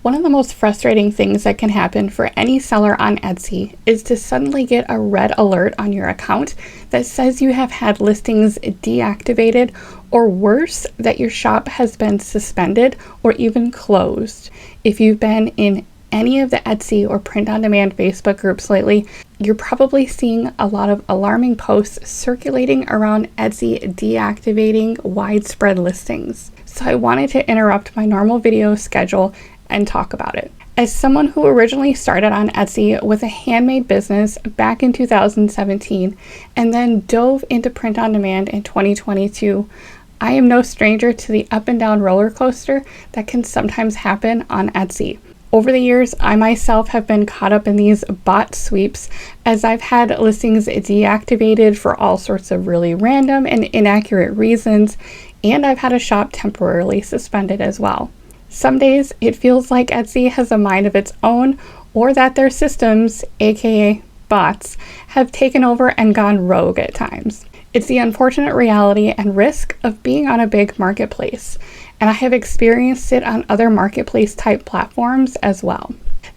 One of the most frustrating things that can happen for any seller on Etsy is to suddenly get a red alert on your account that says you have had listings deactivated, or worse, that your shop has been suspended or even closed. If you've been in any of the Etsy or print-on-demand Facebook groups lately, you're probably seeing a lot of alarming posts circulating around Etsy deactivating widespread listings. So I wanted to interrupt my normal video schedule and talk about it. As someone who originally started on Etsy with a handmade business back in 2017 and then dove into print on demand in 2022, I am no stranger to the up and down roller coaster that can sometimes happen on Etsy. Over the years, I myself have been caught up in these bot sweeps as I've had listings deactivated for all sorts of really random and inaccurate reasons, and I've had a shop temporarily suspended as well. Some days it feels like Etsy has a mind of its own, or that their systems, aka bots, have taken over and gone rogue at times. It's the unfortunate reality and risk of being on a big marketplace, and I have experienced it on other marketplace type platforms as well.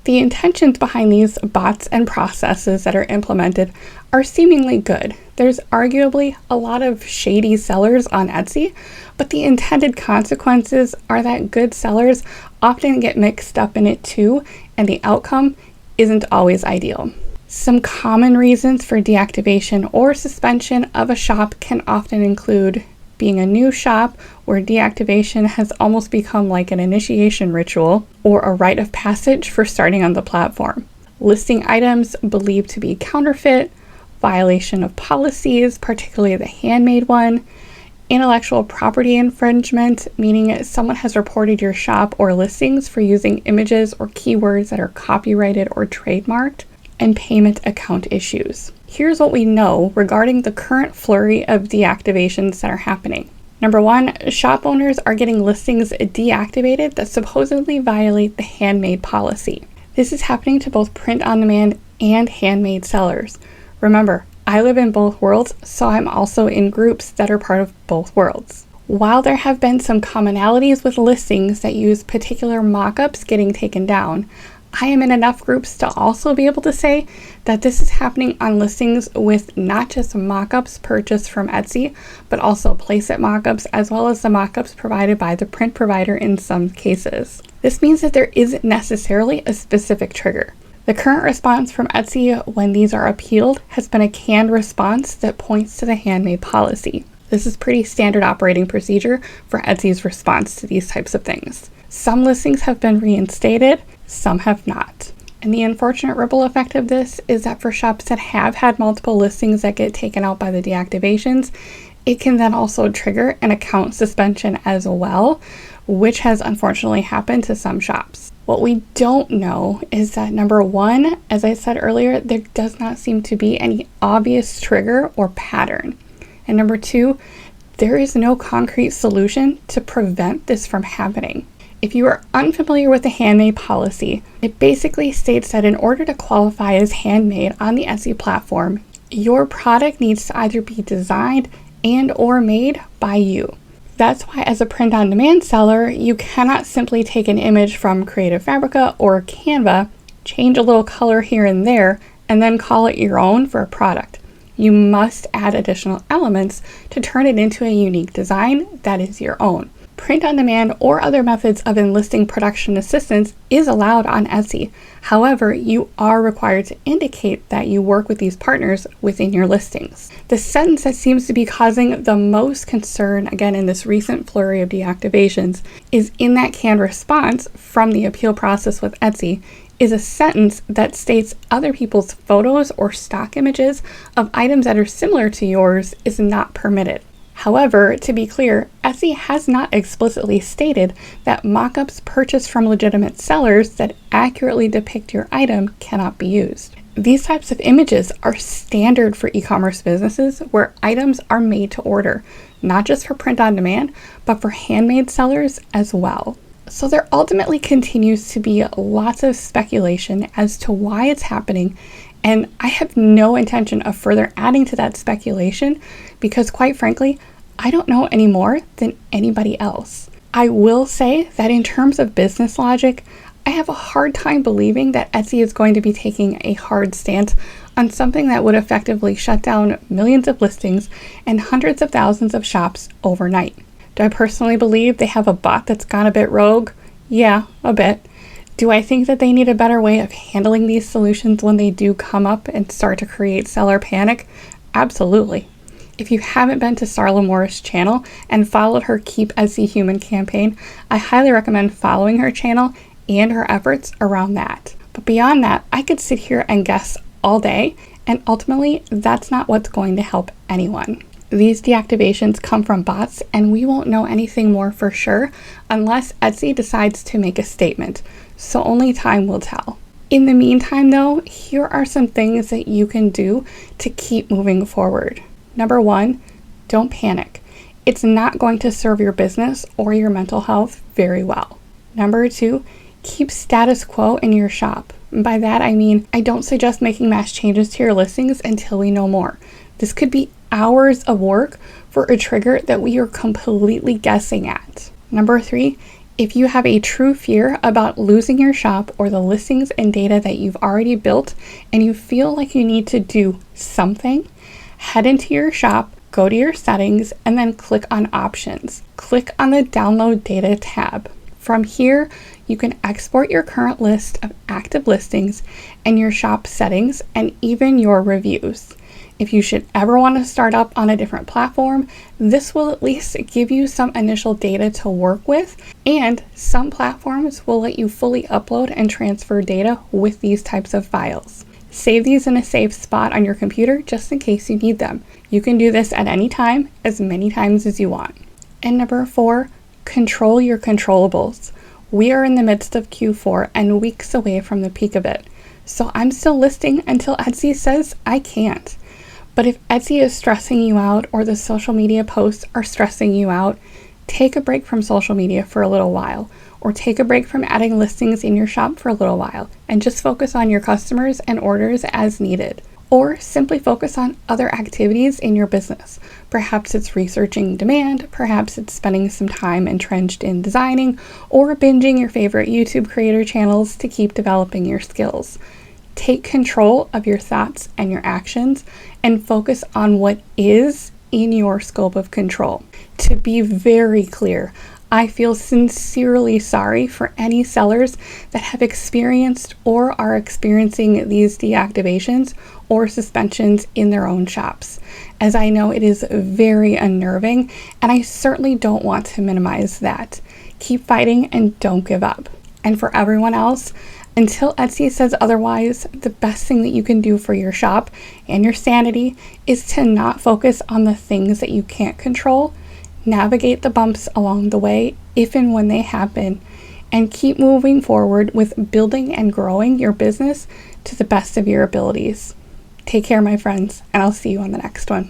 The intentions behind these bots and processes that are implemented are seemingly good. There's arguably a lot of shady sellers on Etsy, but the intended consequences are that good sellers often get mixed up in it too, and the outcome isn't always ideal. Some common reasons for deactivation or suspension of a shop can often include being a new shop where deactivation has almost become like an initiation ritual or a rite of passage for starting on the platform. Listing items believed to be counterfeit, violation of policies, particularly the Handmade one, intellectual property infringement, meaning someone has reported your shop or listings for using images or keywords that are copyrighted or trademarked, and payment account issues. Here's what we know regarding the current flurry of deactivations that are happening. Number one, shop owners are getting listings deactivated that supposedly violate the Handmade policy. This is happening to both print-on-demand and handmade sellers. Remember, I live in both worlds, so I'm also in groups that are part of both worlds. While there have been some commonalities with listings that use particular mockups getting taken down, I am in enough groups to also be able to say that this is happening on listings with not just mockups purchased from Etsy, but also playset mockups, as well as the mockups provided by the print provider in some cases. This means that there isn't necessarily a specific trigger. The current response from Etsy when these are appealed has been a canned response that points to the Handmade policy. This is pretty standard operating procedure for Etsy's response to these types of things. Some listings have been reinstated, some have not. And the unfortunate ripple effect of this is that for shops that have had multiple listings that get taken out by the deactivations, it can then also trigger an account suspension as well, which has unfortunately happened to some shops. What we don't know is that number one, as I said earlier, there does not seem to be any obvious trigger or pattern. And number two, there is no concrete solution to prevent this from happening. If you are unfamiliar with the Handmade policy, it basically states that in order to qualify as handmade on the Etsy platform, your product needs to either be designed and or made by you. That's why as a print-on-demand seller, you cannot simply take an image from Creative Fabrica or Canva, change a little color here and there, and then call it your own for a product. You must add additional elements to turn it into a unique design that is your own. Print-on-demand or other methods of enlisting production assistance is allowed on Etsy. However, you are required to indicate that you work with these partners within your listings. The sentence that seems to be causing the most concern, again in this recent flurry of deactivations, is in that canned response from the appeal process with Etsy, is a sentence that states other people's photos or stock images of items that are similar to yours is not permitted. However, to be clear, Etsy has not explicitly stated that mockups purchased from legitimate sellers that accurately depict your item cannot be used. These types of images are standard for e-commerce businesses where items are made to order, not just for print on demand, but for handmade sellers as well. So there ultimately continues to be lots of speculation as to why it's happening, and I have no intention of further adding to that speculation because, quite frankly, I don't know any more than anybody else. I will say that in terms of business logic, I have a hard time believing that Etsy is going to be taking a hard stance on something that would effectively shut down millions of listings and hundreds of thousands of shops overnight. Do I personally believe they have a bot that's gone a bit rogue? Yeah, a bit. Do I think that they need a better way of handling these solutions when they do come up and start to create seller panic? Absolutely. If you haven't been to Sarla Moore's channel and followed her Keep Etsy Human campaign, I highly recommend following her channel and her efforts around that. But beyond that, I could sit here and guess all day, and ultimately, that's not what's going to help anyone. These deactivations come from bots, and we won't know anything more for sure unless Etsy decides to make a statement, so only time will tell. In the meantime, though, here are some things that you can do to keep moving forward. Number 1, don't panic. It's not going to serve your business or your mental health very well. Number 2, keep status quo in your shop. And by that, I mean, I don't suggest making mass changes to your listings until we know more. This could be hours of work for a trigger that we are completely guessing at. Number 3, if you have a true fear about losing your shop or the listings and data that you've already built and you feel like you need to do something, head into your shop, go to your settings, and then click on options. Click on the download data tab. From here, you can export your current list of active listings and your shop settings and even your reviews. If you should ever want to start up on a different platform, this will at least give you some initial data to work with, and some platforms will let you fully upload and transfer data with these types of files. Save these in a safe spot on your computer just in case you need them. You can do this at any time, as many times as you want. And number 4, control your controllables. We are in the midst of Q4 and weeks away from the peak of it, so I'm still listing until Etsy says I can't. But if Etsy is stressing you out or the social media posts are stressing you out, take a break from social media for a little while, or take a break from adding listings in your shop for a little while and just focus on your customers and orders as needed. Or simply focus on other activities in your business. Perhaps it's researching demand, perhaps it's spending some time entrenched in designing, or binging your favorite YouTube creator channels to keep developing your skills. Take control of your thoughts and your actions and focus on what is in your scope of control. To be very clear, I feel sincerely sorry for any sellers that have experienced or are experiencing these deactivations or suspensions in their own shops, as I know it is very unnerving, and I certainly don't want to minimize that. Keep fighting and don't give up. And for everyone else, until Etsy says otherwise, the best thing that you can do for your shop and your sanity is to not focus on the things that you can't control. Navigate the bumps along the way if and when they happen, and keep moving forward with building and growing your business to the best of your abilities. Take care, my friends, and I'll see you on the next one.